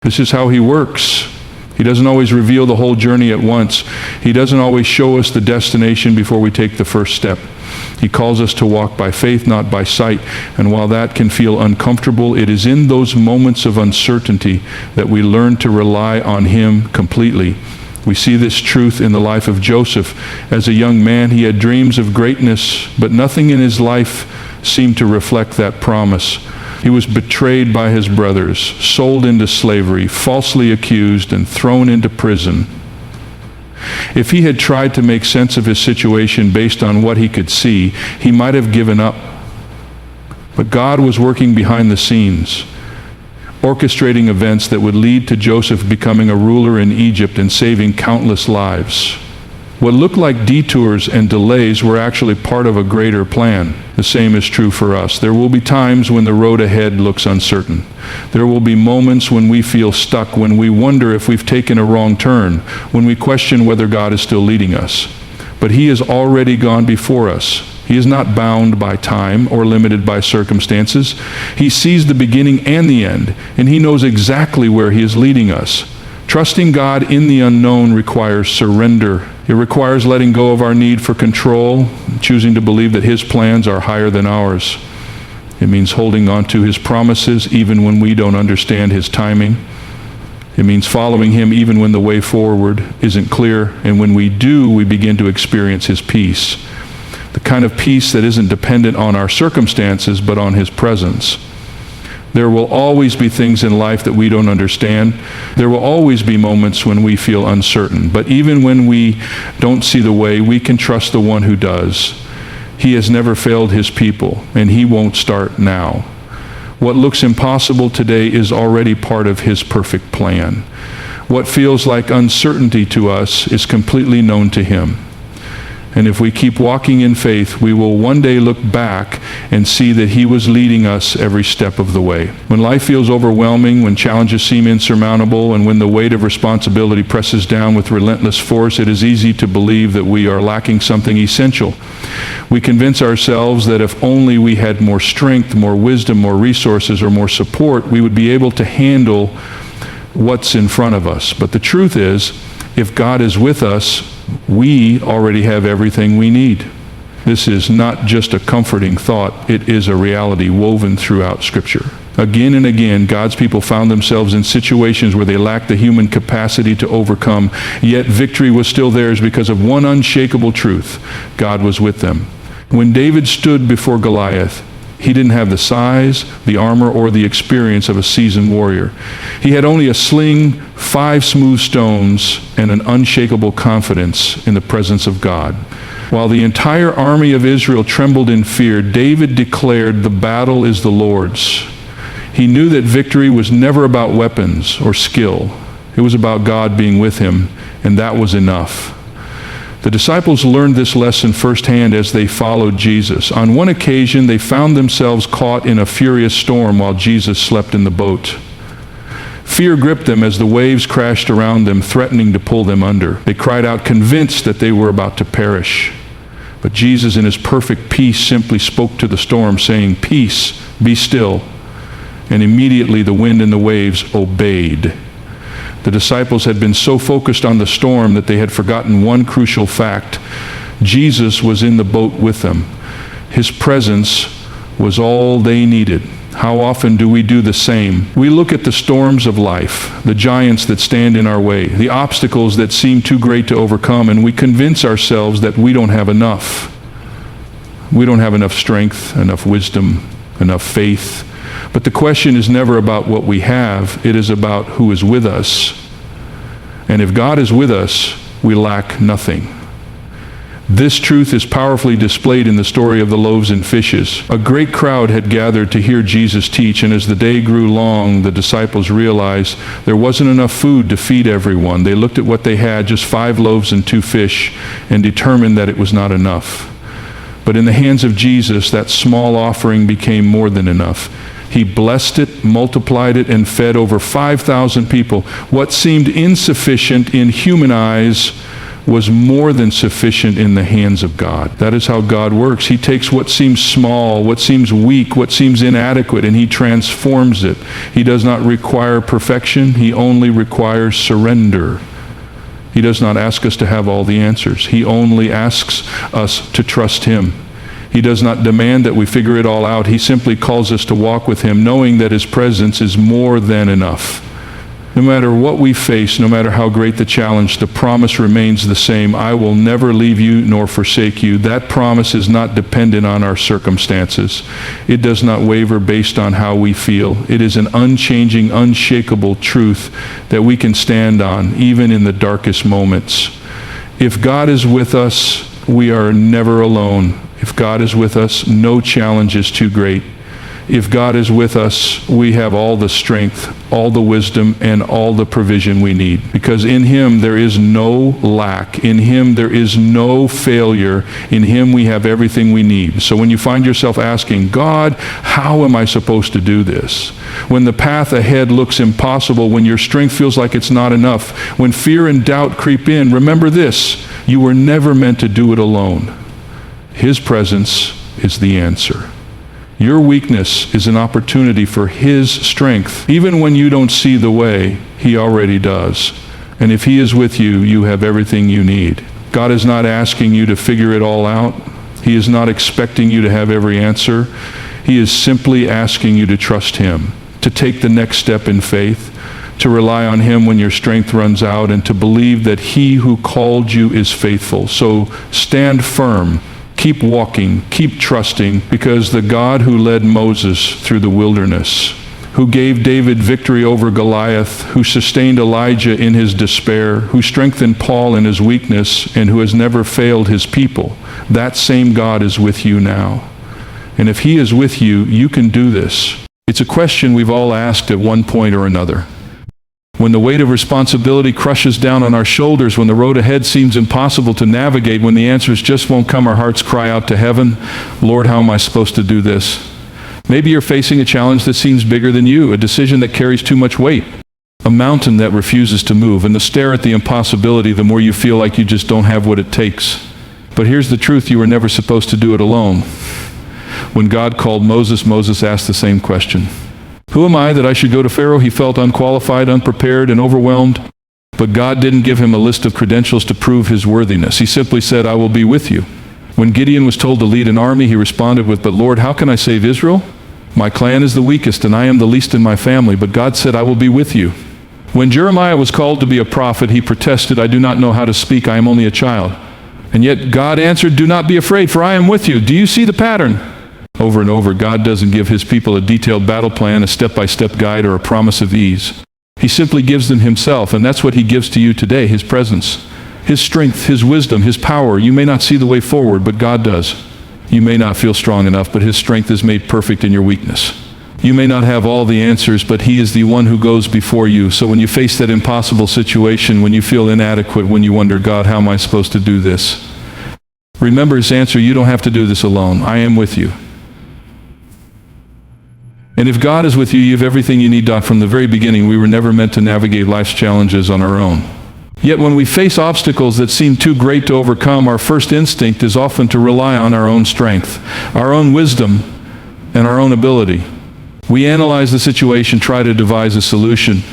This is how he works. He doesn't always reveal the whole journey at once. He doesn't always show us the destination before we take the first step. He calls us to walk by faith, not by sight. And while that can feel uncomfortable, it is in those moments of uncertainty that we learn to rely on him completely. We see this truth in the life of Joseph. As a young man, he had dreams of greatness, but nothing in his life seemed to reflect that promise. He was betrayed by his brothers, sold into slavery, falsely accused, and thrown into prison. If he had tried to make sense of his situation based on what he could see, he might have given up. But God was working behind the scenes, orchestrating events that would lead to Joseph becoming a ruler in Egypt and saving countless lives. What looked like detours and delays were actually part of a greater plan. The same is true for us. There will be times when the road ahead looks uncertain. There will be moments when we feel stuck, when we wonder if we've taken a wrong turn, when we question whether God is still leading us. But he has already gone before us. He is not bound by time or limited by circumstances. He sees the beginning and the end, and he knows exactly where he is leading us. Trusting God in the unknown requires surrender. It requires letting go of our need for control, choosing to believe that his plans are higher than ours. It means holding on to his promises even when we don't understand his timing. It means following him even when the way forward isn't clear, and when we do, we begin to experience his peace. The kind of peace that isn't dependent on our circumstances, but on his presence. There will always be things in life that we don't understand. There will always be moments when we feel uncertain. But even when we don't see the way, we can trust the one who does. He has never failed his people, and he won't start now. What looks impossible today is already part of his perfect plan. What feels like uncertainty to us is completely known to him. And if we keep walking in faith, we will one day look back and see that he was leading us every step of the way. When life feels overwhelming, when challenges seem insurmountable, and when the weight of responsibility presses down with relentless force, it is easy to believe that we are lacking something essential. We convince ourselves that if only we had more strength, more wisdom, more resources, or more support, we would be able to handle what's in front of us. But the truth is, if God is with us, we already have everything we need. This is not just a comforting thought, it is a reality woven throughout Scripture. Again and again, God's people found themselves in situations where they lacked the human capacity to overcome, yet victory was still theirs because of one unshakable truth: God was with them. When David stood before Goliath, he didn't have the size, the armor, or the experience of a seasoned warrior. He had only a sling, 5 smooth stones, and an unshakable confidence in the presence of God. While the entire army of Israel trembled in fear, David declared, "The battle is the Lord's." He knew that victory was never about weapons or skill. It was about God being with him, and that was enough. The disciples learned this lesson firsthand as they followed Jesus. On one occasion, they found themselves caught in a furious storm while Jesus slept in the boat. Fear gripped them as the waves crashed around them, threatening to pull them under. They cried out, convinced that they were about to perish. But Jesus, in his perfect peace, simply spoke to the storm, saying, "Peace, be still." And immediately the wind and the waves obeyed. The disciples had been so focused on the storm that they had forgotten one crucial fact. Jesus was in the boat with them. His presence was all they needed. How often do we do the same? We look at the storms of life, the giants that stand in our way, the obstacles that seem too great to overcome, and we convince ourselves that we don't have enough. We don't have enough strength, enough wisdom, enough faith. But the question is never about what we have, it is about who is with us. And if God is with us, we lack nothing. This truth is powerfully displayed in the story of the loaves and fishes. A great crowd had gathered to hear Jesus teach, and as the day grew long, the disciples realized there wasn't enough food to feed everyone. They looked at what they had, just 5 loaves and 2 fish, and determined that it was not enough. But in the hands of Jesus, that small offering became more than enough. He blessed it, multiplied it, and fed over 5,000 people. What seemed insufficient in human eyes was more than sufficient in the hands of God. That is how God works. He takes what seems small, what seems weak, what seems inadequate, and he transforms it. He does not require perfection. He only requires surrender. He does not ask us to have all the answers. He only asks us to trust him. He does not demand that we figure it all out. He simply calls us to walk with him, knowing that his presence is more than enough. No matter what we face, no matter how great the challenge, the promise remains the same. I will never leave you nor forsake you. That promise is not dependent on our circumstances. It does not waver based on how we feel. It is an unchanging, unshakable truth that we can stand on, even in the darkest moments. If God is with us, we are never alone. If God is with us, no challenge is too great. If God is with us, we have all the strength, all the wisdom, and all the provision we need. Because in him there is no lack. In him there is no failure. In him we have everything we need. So when you find yourself asking, God, how am I supposed to do this? When the path ahead looks impossible, when your strength feels like it's not enough, when fear and doubt creep in, remember this: you were never meant to do it alone. His presence is the answer. Your weakness is an opportunity for his strength. Even when you don't see the way, he already does. And if he is with you, you have everything you need. God is not asking you to figure it all out. He is not expecting you to have every answer. He is simply asking you to trust him, to take the next step in faith, to rely on him when your strength runs out, and to believe that he who called you is faithful. So stand firm. Keep walking, keep trusting, because the God who led Moses through the wilderness, who gave David victory over Goliath, who sustained Elijah in his despair, who strengthened Paul in his weakness, and who has never failed his people, that same God is with you now. And if he is with you, you can do this. It's a question we've all asked at one point or another. When the weight of responsibility crushes down on our shoulders, when the road ahead seems impossible to navigate, when the answers just won't come, our hearts cry out to heaven, Lord, how am I supposed to do this? Maybe you're facing a challenge that seems bigger than you, a decision that carries too much weight, a mountain that refuses to move, and the stare at the impossibility, the more you feel like you just don't have what it takes. But here's the truth: you were never supposed to do it alone. When God called Moses, Moses asked the same question. Who am I that I should go to Pharaoh? He felt unqualified, unprepared, and overwhelmed. But God didn't give him a list of credentials to prove his worthiness. He simply said, I will be with you. When Gideon was told to lead an army, he responded with, but Lord, how can I save Israel? My clan is the weakest, and I am the least in my family. But God said, I will be with you. When Jeremiah was called to be a prophet, he protested, I do not know how to speak. I am only a child. And yet God answered, do not be afraid, for I am with you. Do you see the pattern? Over and over, God doesn't give his people a detailed battle plan, a step-by-step guide, or a promise of ease. He simply gives them himself, and that's what he gives to you today, his presence, his strength, his wisdom, his power. You may not see the way forward, but God does. You may not feel strong enough, but his strength is made perfect in your weakness. You may not have all the answers, but he is the one who goes before you. So when you face that impossible situation, when you feel inadequate, when you wonder, God, how am I supposed to do this? Remember his answer, you don't have to do this alone. I am with you. And if God is with you, you have everything you need. From the very beginning, we were never meant to navigate life's challenges on our own. Yet when we face obstacles that seem too great to overcome, our first instinct is often to rely on our own strength, our own wisdom, and our own ability. We analyze the situation, try to devise a solution.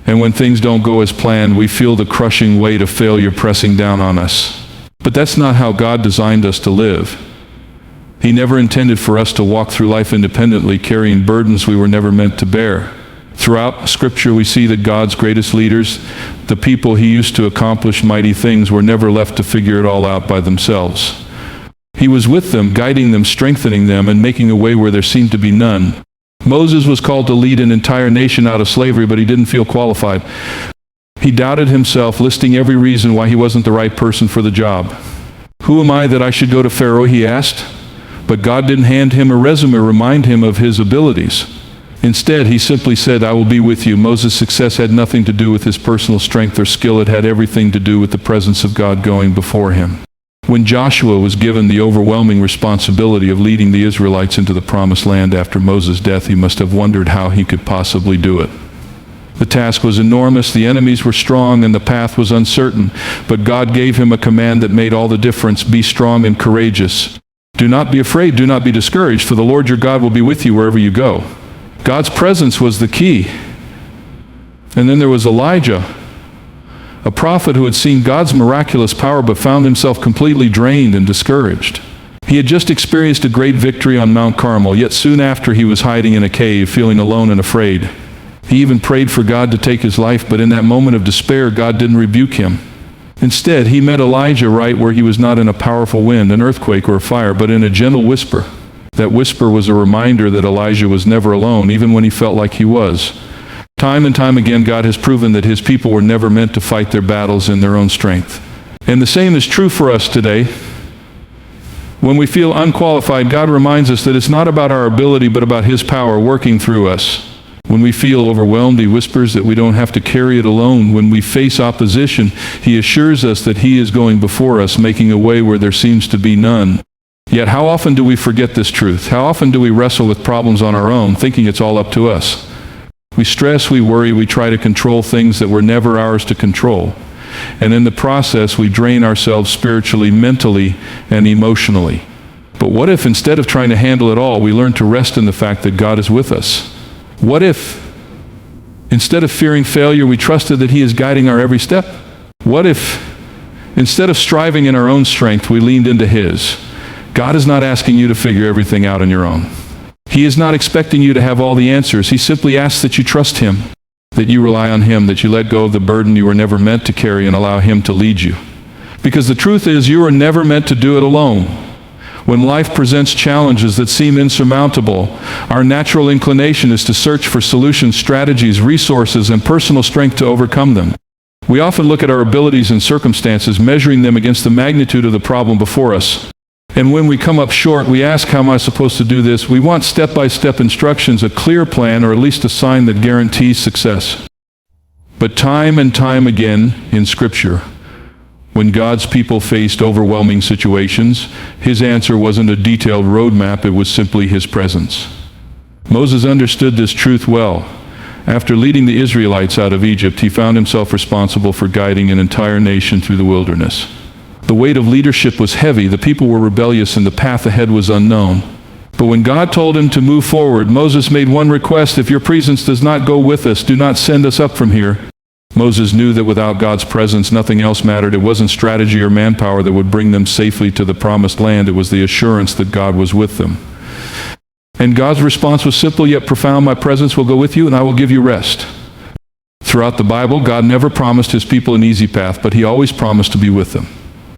And when things don't go as planned, we feel the crushing weight of failure pressing down on us. But that's not how God designed us to live. He never intended for us to walk through life independently, carrying burdens we were never meant to bear. Throughout Scripture, we see that God's greatest leaders, the people he used to accomplish mighty things, were never left to figure it all out by themselves. He was with them, guiding them, strengthening them, and making a way where there seemed to be none. Moses was called to lead an entire nation out of slavery, but he didn't feel qualified. He doubted himself, listing every reason why he wasn't the right person for the job. Who am I that I should go to Pharaoh, he asked. But God didn't hand him a resume or remind him of his abilities. Instead, he simply said, I will be with you. Moses' success had nothing to do with his personal strength or skill. It had everything to do with the presence of God going before him. When Joshua was given the overwhelming responsibility of leading the Israelites into the promised land after Moses' death, he must have wondered how he could possibly do it. The task was enormous, the enemies were strong, and the path was uncertain. But God gave him a command that made all the difference: be strong and courageous. Do not be afraid, do not be discouraged, for the Lord your God will be with you wherever you go. God's presence was the key. And then there was Elijah, a prophet who had seen God's miraculous power but found himself completely drained and discouraged. He had just experienced a great victory on Mount Carmel, yet soon after he was hiding in a cave, feeling alone and afraid. He even prayed for God to take his life, but in that moment of despair, God didn't rebuke him. Instead, he met Elijah right where he was, not in a powerful wind, an earthquake, or a fire, but in a gentle whisper. That whisper was a reminder that Elijah was never alone, even when he felt like he was. Time and time again, God has proven that his people were never meant to fight their battles in their own strength. And the same is true for us today. When we feel unqualified, God reminds us that it's not about our ability, but about his power working through us. When we feel overwhelmed, he whispers that we don't have to carry it alone. When we face opposition, he assures us that he is going before us, making a way where there seems to be none. Yet how often do we forget this truth? How often do we wrestle with problems on our own, thinking it's all up to us? We stress, we worry, we try to control things that were never ours to control. And in the process, we drain ourselves spiritually, mentally, and emotionally. But what if, instead of trying to handle it all, we learn to rest in the fact that God is with us? What if, instead of fearing failure, we trusted that he is guiding our every step? What if, instead of striving in our own strength, we leaned into his? God is not asking you to figure everything out on your own. He is not expecting you to have all the answers. He simply asks that you trust him, that you rely on him, that you let go of the burden you were never meant to carry and allow him to lead you. Because the truth is, you are never meant to do it alone. When life presents challenges that seem insurmountable, our natural inclination is to search for solutions, strategies, resources, and personal strength to overcome them. We often look at our abilities and circumstances, measuring them against the magnitude of the problem before us. And when we come up short, we ask, how am I supposed to do this? We want step-by-step instructions, a clear plan, or at least a sign that guarantees success. But time and time again in Scripture, when God's people faced overwhelming situations, his answer wasn't a detailed roadmap, it was simply his presence. Moses understood this truth well. After leading the Israelites out of Egypt, he found himself responsible for guiding an entire nation through the wilderness. The weight of leadership was heavy, the people were rebellious, and the path ahead was unknown. But when God told him to move forward, Moses made one request: if your presence does not go with us, do not send us up from here. Moses knew that without God's presence, nothing else mattered. It wasn't strategy or manpower that would bring them safely to the promised land. It was the assurance that God was with them. And God's response was simple yet profound: my presence will go with you and I will give you rest. Throughout the Bible, God never promised his people an easy path, but he always promised to be with them.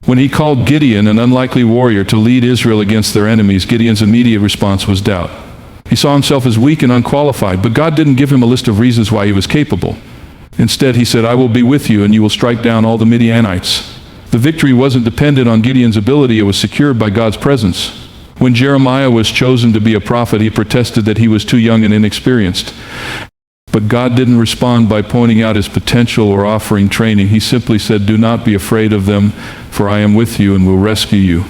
When he called Gideon, an unlikely warrior, to lead Israel against their enemies, Gideon's immediate response was doubt. He saw himself as weak and unqualified, but God didn't give him a list of reasons why he was capable. Instead, he said, I will be with you, and you will strike down all the Midianites. The victory wasn't dependent on Gideon's ability, it was secured by God's presence. When Jeremiah was chosen to be a prophet, he protested that he was too young and inexperienced. But God didn't respond by pointing out his potential or offering training. He simply said, do not be afraid of them, for I am with you and will rescue you.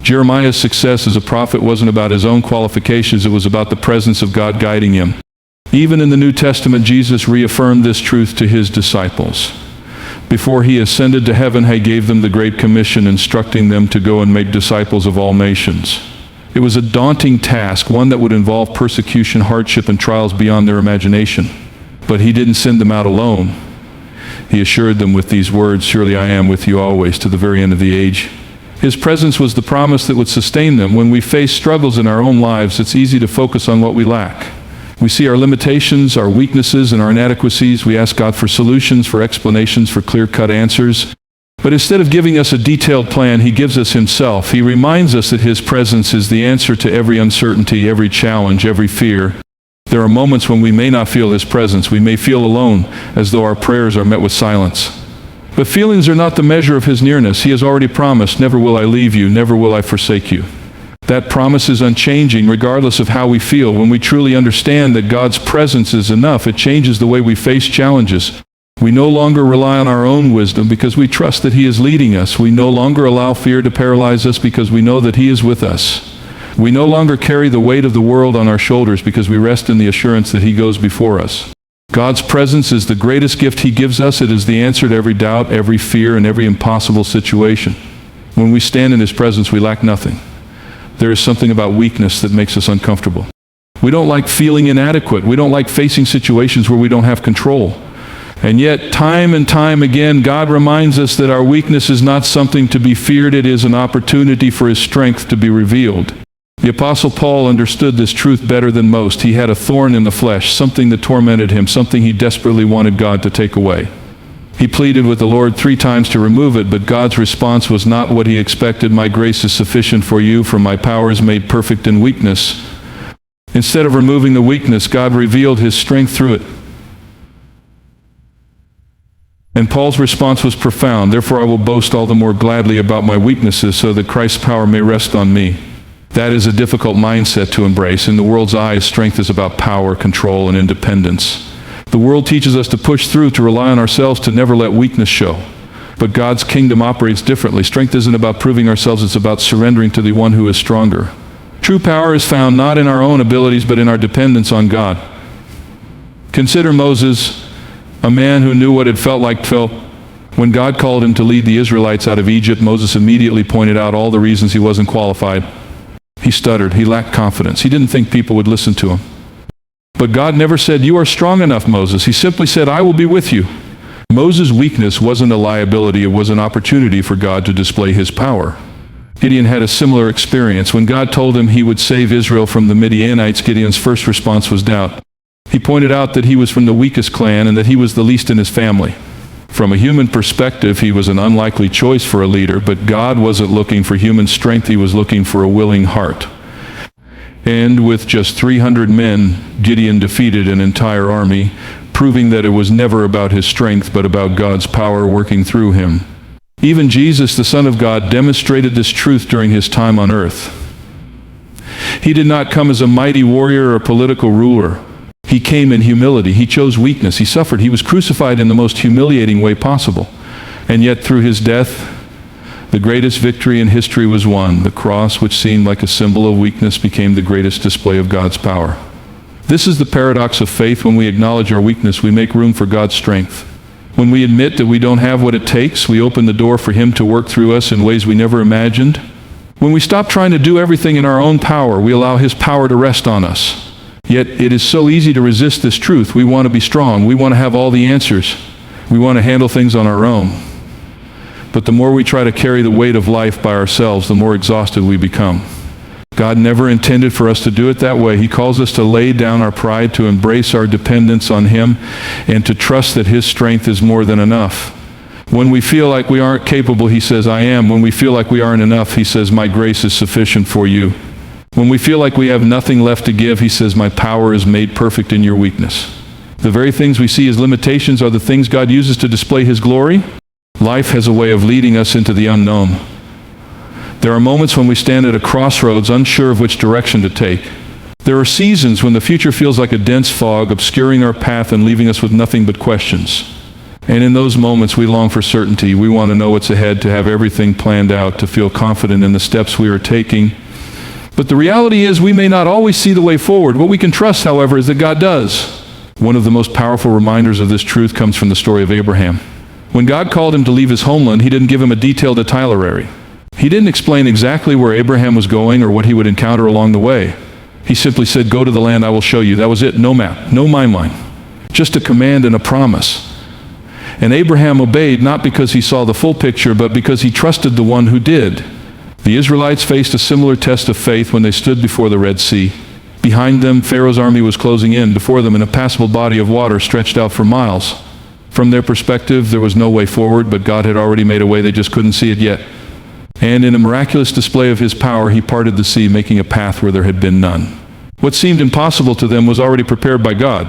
Jeremiah's success as a prophet wasn't about his own qualifications, it was about the presence of God guiding him. Even in the New Testament, Jesus reaffirmed this truth to his disciples. Before he ascended to heaven, he gave them the Great Commission, instructing them to go and make disciples of all nations. It was a daunting task, one that would involve persecution, hardship, and trials beyond their imagination. But he didn't send them out alone. He assured them with these words, surely I am with you always, to the very end of the age. His presence was the promise that would sustain them. When we face struggles in our own lives, it's easy to focus on what we lack. We see our limitations, our weaknesses, and our inadequacies. We ask God for solutions, for explanations, for clear-cut answers. But instead of giving us a detailed plan, he gives us himself. He reminds us that his presence is the answer to every uncertainty, every challenge, every fear. There are moments when we may not feel his presence. We may feel alone, as though our prayers are met with silence. But feelings are not the measure of his nearness. He has already promised, never will I leave you, never will I forsake you. That promise is unchanging regardless of how we feel. When we truly understand that God's presence is enough, it changes the way we face challenges. We no longer rely on our own wisdom because we trust that he is leading us. We no longer allow fear to paralyze us because we know that he is with us. We no longer carry the weight of the world on our shoulders because we rest in the assurance that he goes before us. God's presence is the greatest gift He gives us. It is the answer to every doubt, every fear, and every impossible situation. When we stand in His presence, we lack nothing. There is something about weakness that makes us uncomfortable. We don't like feeling inadequate. We don't like facing situations where we don't have control. And yet, time and time again, God reminds us that our weakness is not something to be feared. It is an opportunity for His strength to be revealed. The Apostle Paul understood this truth better than most. He had a thorn in the flesh, something that tormented him, something he desperately wanted God to take away. He pleaded with the Lord 3 times to remove it, but God's response was not what he expected. My grace is sufficient for you, for my power is made perfect in weakness. Instead of removing the weakness, God revealed His strength through it. And Paul's response was profound. Therefore I will boast all the more gladly about my weaknesses, so that Christ's power may rest on me. That is a difficult mindset to embrace. In the world's eyes, strength is about power, control, and independence. The world teaches us to push through, to rely on ourselves, to never let weakness show. But God's kingdom operates differently. Strength isn't about proving ourselves, it's about surrendering to the one who is stronger. True power is found not in our own abilities, but in our dependence on God. Consider Moses, a man who knew what it felt like. When God called him to lead the Israelites out of Egypt, Moses immediately pointed out all the reasons he wasn't qualified. He stuttered. He lacked confidence. He didn't think people would listen to him. But God never said, "You are strong enough, Moses." He simply said, "I will be with you." Moses' weakness wasn't a liability. It was an opportunity for God to display His power. Gideon had a similar experience. When God told him He would save Israel from the Midianites, Gideon's first response was doubt. He pointed out that he was from the weakest clan and that he was the least in his family. From a human perspective, he was an unlikely choice for a leader, but God wasn't looking for human strength. He was looking for a willing heart. And with just 300 men, Gideon defeated an entire army, proving that it was never about his strength, but about God's power working through him. Even Jesus, the Son of God, demonstrated this truth during His time on earth. He did not come as a mighty warrior or political ruler. He came in humility. He chose weakness. He suffered. He was crucified in the most humiliating way possible. And yet through His death, the greatest victory in history was won. The cross, which seemed like a symbol of weakness, became the greatest display of God's power. This is the paradox of faith. When we acknowledge our weakness, we make room for God's strength. When we admit that we don't have what it takes, we open the door for Him to work through us in ways we never imagined. When we stop trying to do everything in our own power, we allow His power to rest on us. Yet it is so easy to resist this truth. We want to be strong. We want to have all the answers. We want to handle things on our own. But the more we try to carry the weight of life by ourselves, the more exhausted we become. God never intended for us to do it that way. He calls us to lay down our pride, to embrace our dependence on Him, and to trust that His strength is more than enough. When we feel like we aren't capable, He says, "I am." When we feel like we aren't enough, He says, "My grace is sufficient for you." When we feel like we have nothing left to give, He says, "My power is made perfect in your weakness." The very things we see as limitations are the things God uses to display His glory. Life has a way of leading us into the unknown. There are moments when we stand at a crossroads, unsure of which direction to take. There are seasons when the future feels like a dense fog, obscuring our path and leaving us with nothing but questions. And in those moments, we long for certainty. We want to know what's ahead, to have everything planned out, to feel confident in the steps we are taking. But the reality is, we may not always see the way forward. What we can trust, however, is that God does. One of the most powerful reminders of this truth comes from the story of Abraham. When God called him to leave his homeland, He didn't give him a detailed itinerary. He didn't explain exactly where Abraham was going or what he would encounter along the way. He simply said, "Go to the land I will show you." That was it. No map, no timeline. Just a command and a promise. And Abraham obeyed, not because he saw the full picture, but because he trusted the one who did. The Israelites faced a similar test of faith when they stood before the Red Sea. Behind them, Pharaoh's army was closing in. Before them, an impassable body of water stretched out for miles. From their perspective, there was no way forward, but God had already made a way. They just couldn't see it yet. And in a miraculous display of His power, He parted the sea, making a path where there had been none. What seemed impossible to them was already prepared by God.